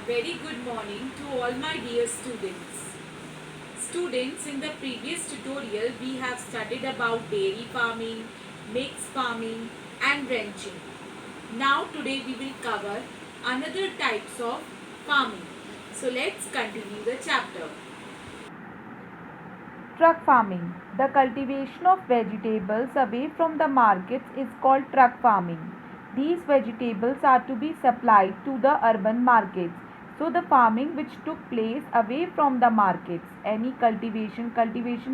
very good morning to all my dear students. Students, in the previous tutorial we have studied about dairy farming, mixed farming and ranching. Now today we will cover another types of farming. So let's continue the chapter. Truck farming. The cultivation of vegetables away from the markets is called truck farming. These vegetables are to be supplied to the urban markets. So the farming which took place away from the markets, any cultivation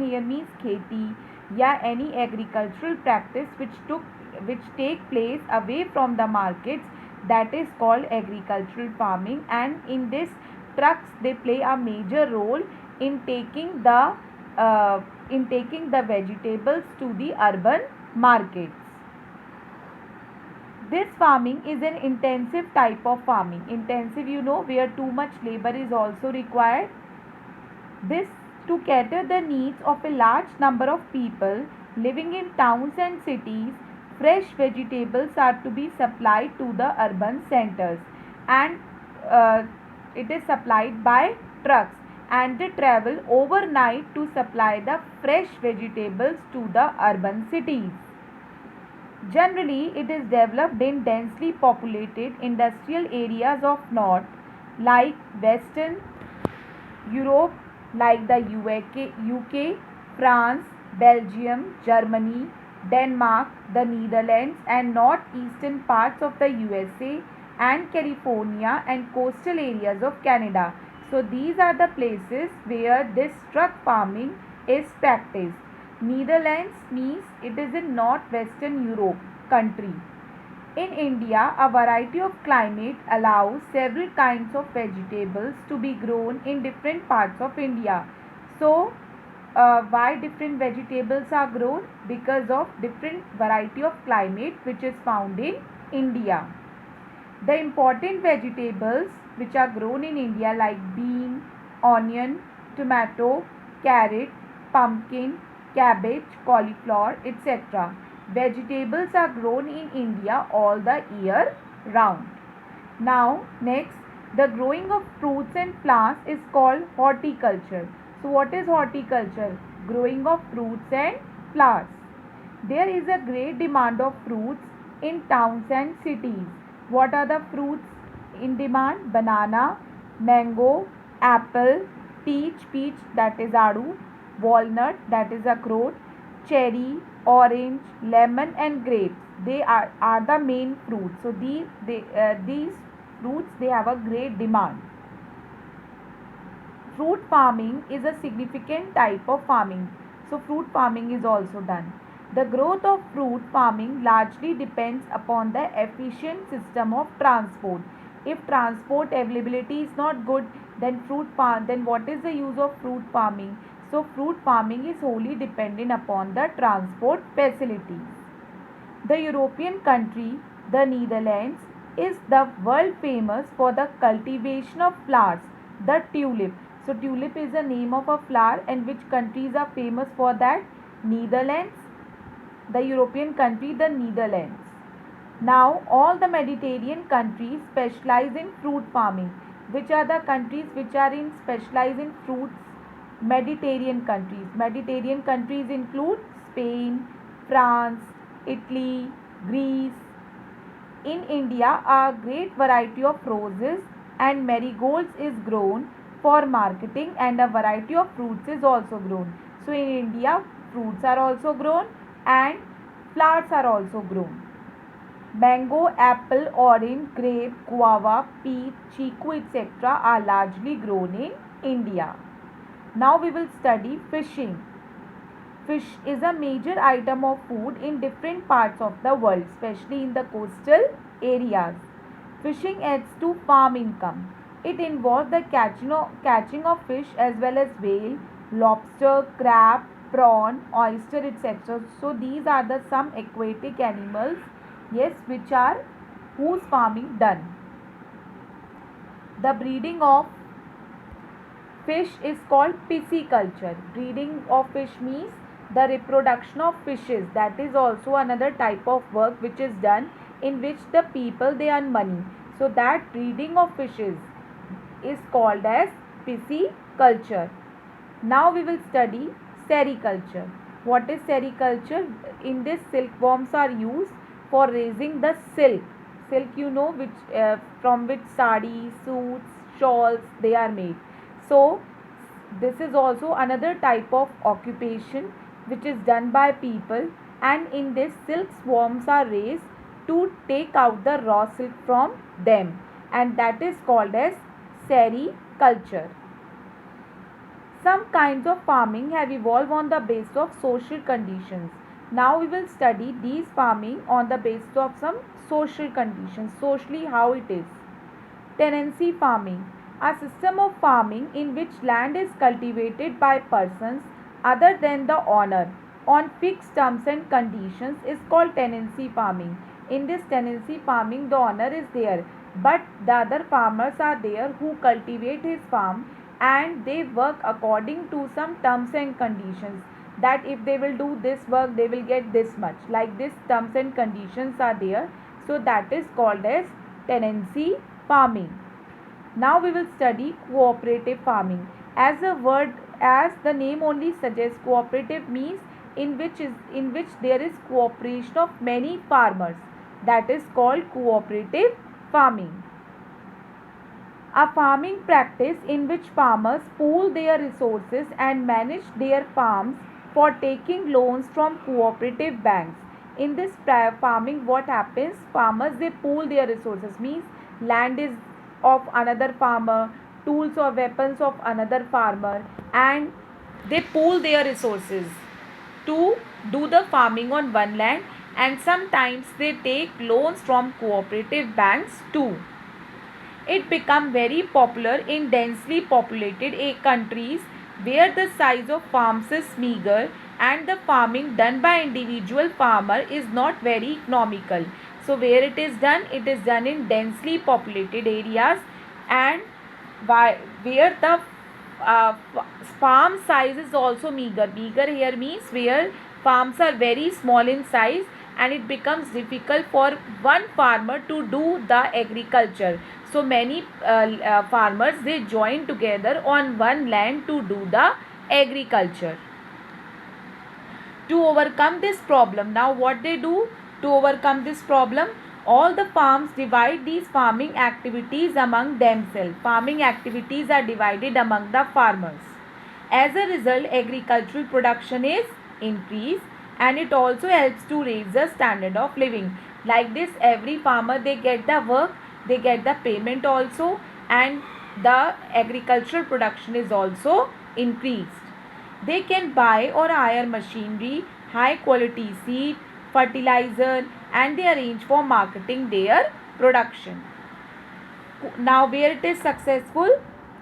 here means kheti, yeah, any agricultural practice which take place away from the markets, that is called agricultural farming. And in this, trucks they play a major role in taking the vegetables to the urban markets. This farming is an intensive type of farming. Intensive, where too much labor is also required. This to cater the needs of a large number of people living in towns and cities. Fresh vegetables are to be supplied to the urban centers, and uh, it is supplied by trucks, and they travel overnight to supply the fresh vegetables to the urban cities. Generally, it is developed in densely populated industrial areas of North, like Western Europe, like the UK, France, Belgium, Germany, Denmark, the Netherlands, and northeastern parts of the USA, and California and coastal areas of Canada. So, these are the places where this truck farming is practiced. Netherlands means it is in northwestern Europe country. In India, a variety of climate allows several kinds of vegetables to be grown in different parts of India. So, why different vegetables are grown? Because of different variety of climate which is found in India. The important vegetables which are grown in India like bean, onion, tomato, carrot, pumpkin, cabbage, cauliflower, etc. Vegetables are grown in India all the year round. Now, next, the growing of fruits and plants is called horticulture. So, what is horticulture? Growing of fruits and flowers. There is a great demand of fruits in towns and cities. What are the fruits in demand? Banana, mango, apple, peach that is adu, walnut that is akroot, cherry, orange, lemon and grapes. They are the main fruits. So these fruits they have a great demand. Fruit farming is a significant type of farming. So fruit farming is also done. The growth of fruit farming largely depends upon the efficient system of transport. If transport availability is not good, then what is the use of fruit farming? So fruit farming is wholly dependent upon the transport facilities. The European country, the Netherlands, is the world famous for the cultivation of flowers, the tulip. So, tulip is the name of a flower, and which countries are famous for that? Netherlands, the European country, the Netherlands. Now, all the Mediterranean countries specialize in fruit farming. Which are the countries which are in specialize in fruits? Mediterranean countries. Mediterranean countries include Spain, France, Italy, Greece. In India, a great variety of roses and marigolds is grown for marketing, and a variety of fruits is also grown. So, in India, fruits are also grown and flowers are also grown. Mango, apple, orange, grape, guava, peach, chiku, etc. are largely grown in India. Now we will study fishing. Fish is a major item of food in different parts of the world, especially in the coastal areas. Fishing adds to farm income. It involves the catching of fish as well as whale, lobster, crab, prawn, oyster, etc. So these are the some aquatic animals, yes, which are whose farming done. The breeding of fish is called pisciculture. Breeding of fish means the reproduction of fishes. That is also another type of work which is done, in which the people they earn money. So that breeding of fishes. is called as pisciculture. Now we will study sericulture. What is sericulture? In this, silkworms are used for raising the silk. Silk, you know, which from which sarees, suits, shawls they are made. So this is also another type of occupation which is done by people, and in this silk swarms are raised to take out the raw silk from them, and that is called as sericulture. Some kinds of farming have evolved on the basis of social conditions. Now we will study these farming on the basis of some social conditions, socially how it is. Tenancy farming, a system of farming in which land is cultivated by persons other than the owner on fixed terms and conditions, is called tenancy farming. In this tenancy farming, the owner is there, but the other farmers are there who cultivate his farm, and they work according to some terms and conditions, that if they will do this work they will get this much, like this terms and conditions are there. So that is called as tenancy farming. Now we will study cooperative farming. As the name only suggests, cooperative means in which there is cooperation of many farmers. That is called cooperative farming. A farming practice in which farmers pool their resources and manage their farms for taking loans from cooperative banks. In this farming, what happens? Farmers, they pool their resources, means land is of another farmer, tools or weapons of another farmer, and they pool their resources to do the farming on one land, and sometimes they take loans from cooperative banks too. It became very popular in densely populated countries where the size of farms is meager and the farming done by individual farmer is not very economical. So where it is done in densely populated areas, and where the farm size is also meager. Meager here means where farms are very small in size, and it becomes difficult for one farmer to do the agriculture. So many farmers, they join together on one land to do the agriculture. To overcome this problem, now what they do to overcome this problem? All the farms divide these farming activities among themselves. Farming activities are divided among the farmers. As a result, agricultural production is increased, and it also helps to raise the standard of living. Like this, every farmer, they get the work, they get the payment also, and the agricultural production is also increased. They can buy or hire machinery, high quality seed, fertilizer, and they arrange for marketing their production. Now where it is successful?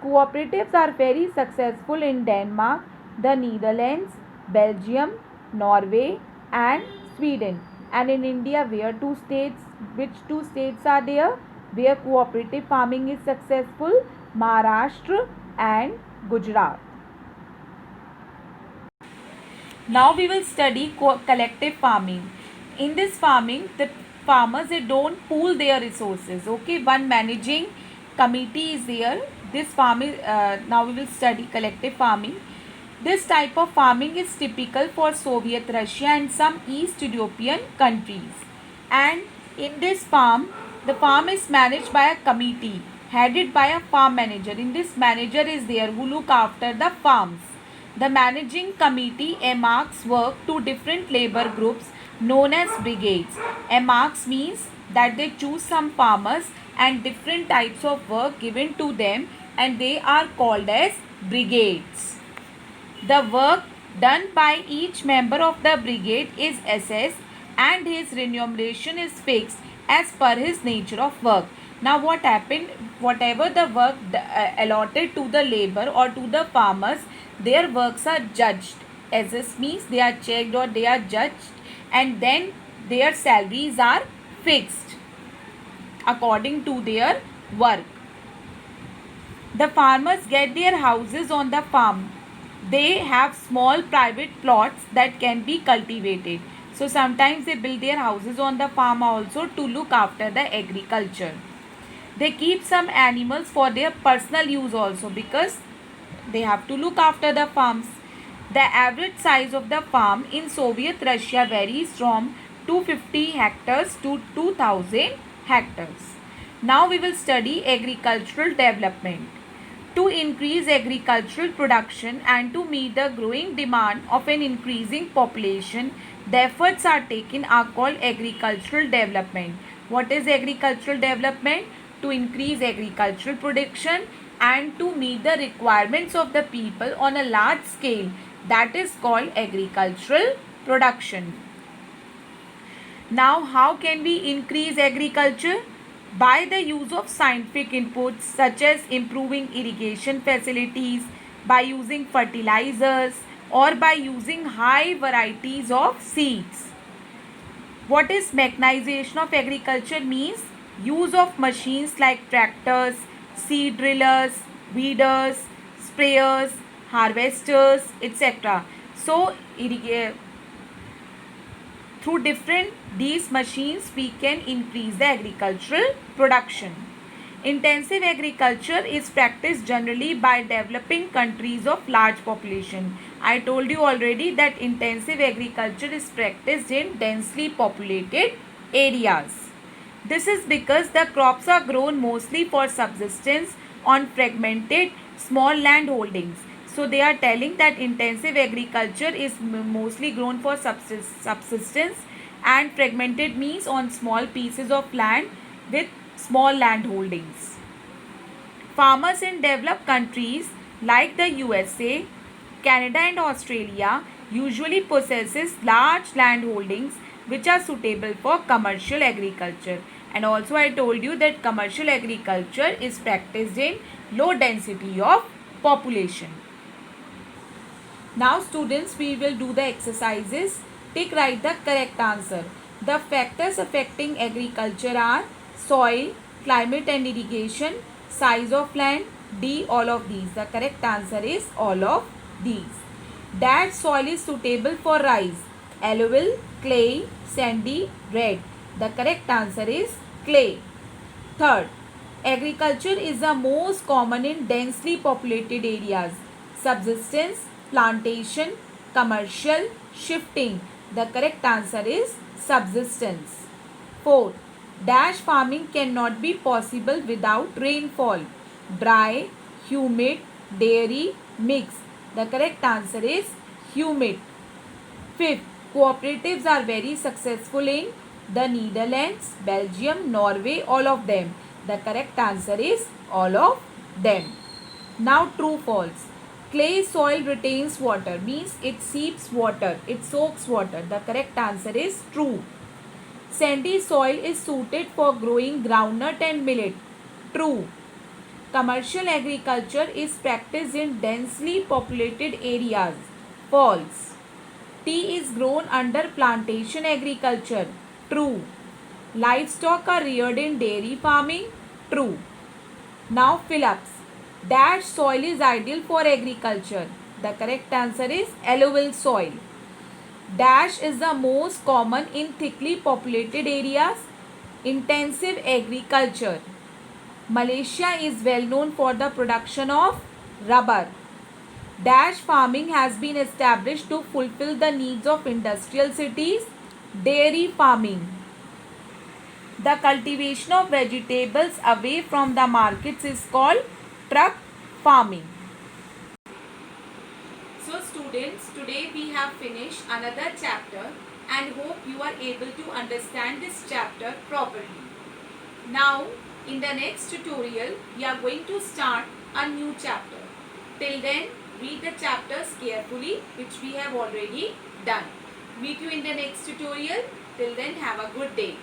Cooperatives are very successful in Denmark, the Netherlands, Belgium, Norway, and Sweden. And in India, which two states are there where cooperative farming is successful? Maharashtra and Gujarat. Now we will study collective farming. In this farming, the farmers, they don't pool their resources. Okay, one managing committee is there. This farming, now we will study collective farming. This type of farming is typical for Soviet Russia and some East European countries. And in this farm, the farm is managed by a committee headed by a farm manager. In this, manager is there who look after the farms. The managing committee earmarks work to different labor groups known as brigades. Earmarks means that they choose some farmers and different types of work given to them, and they are called as brigades. The work done by each member of the brigade is assessed, and his remuneration is fixed as per his nature of work. Now what happened? Whatever the work allotted to the labor or to the farmers, their works are judged. As this means they are checked or they are judged, and then their salaries are fixed according to their work. The farmers get their houses on the farm. They have small private plots that can be cultivated. So sometimes they build their houses on the farm also to look after the agriculture. They keep some animals for their personal use also, because they have to look after the farms. The average size of the farm in Soviet Russia varies from 250 hectares to 2000 hectares. Now we will study agricultural development. To increase agricultural production and to meet the growing demand of an increasing population, the efforts are taken are called agricultural development. What is agricultural development? To increase agricultural production and to meet the requirements of the people on a large scale. That is called agricultural production. Now, how can we increase agriculture? By the use of scientific inputs such as improving irrigation facilities, by using fertilizers, or by using high varieties of seeds. What is mechanization of agriculture means? Use of machines like tractors, seed drillers, weeders, sprayers, harvesters, etc. So, through different these machines we can increase the agricultural production. Intensive agriculture is practiced generally by developing countries of large population. I told you already that intensive agriculture is practiced in densely populated areas. This is because the crops are grown mostly for subsistence on fragmented small land holdings. So they are telling that intensive agriculture is mostly grown for subsistence, and fragmented means on small pieces of land with small land holdings. Farmers in developed countries like the USA, Canada and Australia usually possesses large land holdings which are suitable for commercial agriculture. And also I told you that commercial agriculture is practiced in low density of population. Now students, we will do the exercises. Tick write the correct answer. The factors affecting agriculture are soil, climate and irrigation, size of land, D, all of these. The correct answer is all of these. That soil is suitable for rice? Alluvial, clay, sandy, red. The correct answer is clay. Third, agriculture is the most common in densely populated areas. Subsistence, plantation, commercial, shifting. The correct answer is subsistence. Fourth, dash farming cannot be possible without rainfall. Dry, humid, dairy, mix. The correct answer is humid. Fifth, cooperatives are very successful in the Netherlands, Belgium, Norway, all of them. The correct answer is all of them. Now true false. Clay soil retains water means it seeps water, it soaks water. The correct answer is true. Sandy soil is suited for growing groundnut and millet. True. Commercial agriculture is practiced in densely populated areas. False. Tea is grown under plantation agriculture. True. Livestock are reared in dairy farming. True. Now fill-ups. Dash soil is ideal for agriculture. The correct answer is alluvial soil. Dash is the most common in thickly populated areas. Intensive agriculture. Malaysia is well known for the production of rubber. Dash farming has been established to fulfill the needs of industrial cities. Dairy farming. The cultivation of vegetables away from the markets is called truck farming. So students, today we have finished another chapter and hope you are able to understand this chapter properly. Now in the next tutorial we are going to start a new chapter. Till then, read the chapters carefully which we have already done. Meet you in the next tutorial. Till then, have a good day.